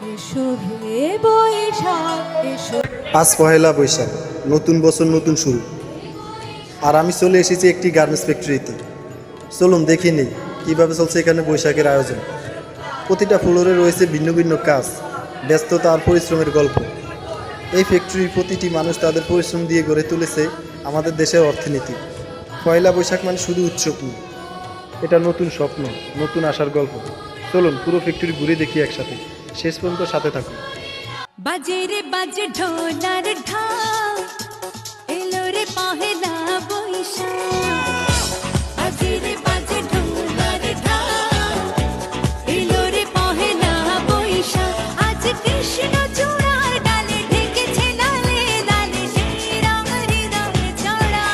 এসো হে বৈশাখ এসো। আজ পহেলা বৈশাখ, নতুন বছর, নতুন শুরু। আর আমি চলে এসেছি একটি গার্মেন্টস ফ্যাক্টরিতে। চলুন দেখি নেই কীভাবে চলছে এখানে বৈশাখের আয়োজন। প্রতিটা ফ্লোরে রয়েছে ভিন্ন ভিন্ন কাজ, ব্যস্ততা আর পরিশ্রমের গল্প। এই ফ্যাক্টরির প্রতিটি মানুষ তাদের পরিশ্রম দিয়ে গড়ে তুলেছে আমাদের দেশের অর্থনীতি। পয়লা বৈশাখ মানে শুধু উৎসব নয়, এটা নতুন স্বপ্ন, নতুন আশার গল্প। চলুন পুরো ফ্যাক্টরি ঘুরে দেখি একসাথে, শেষ পর্যন্ত সাথে থাকুন। বাজে রে বাজে ঢোলার ঢাক, এলো রে পহেলা বৈশাখ। বাজে রে বাজে ঢোলার ঢাক, এলো রে পহেলা বৈশাখ। আজ কৃষ্ণ চূড়ার ডালে ঢেকেছে লালে লালে, সেই রং হৃদয়ে ছড়া।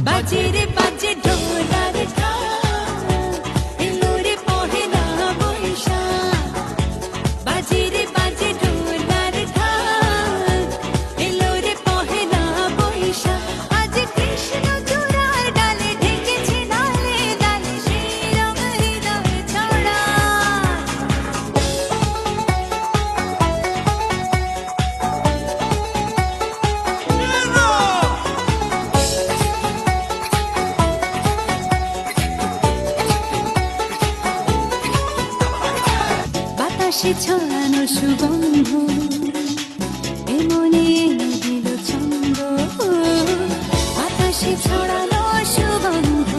বাজে রে বাজে ঢোলার ঢাক, এলো রে পহেলা বৈশাখ। বাজে রে বাজে ঢোলার ঢাক, এলো রে পহেলা বৈশাখ। আজ কৃষ্ণ চূড়ার ডালে ঢেকেছে লালে লালে, সেই রং হৃদয়ে ছড়া। বাতাসে ছড়ানো সুগন্ধ এমনি এনে দিল ছন্দ। বাতাসে ছড়ানো সুগন্ধ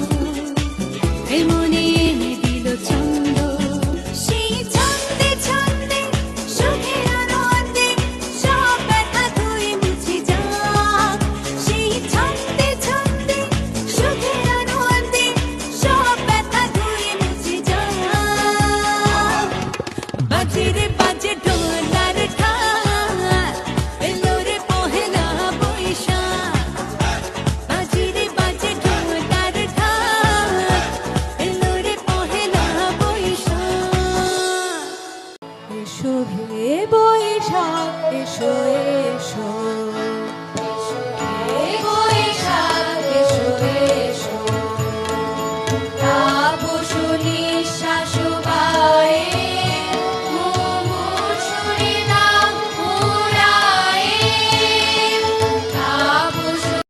এমনি এনে দিল ছন্দ। সেই ছন্দে ছন্দে সুখের আনন্দে সব ব্যথা ধুয়ে মুছে যাক। সেই ছন্দে ছন্দে সুখের আনন্দে সব ব্যথা ধুয়ে মুছে যাক। বাজে রে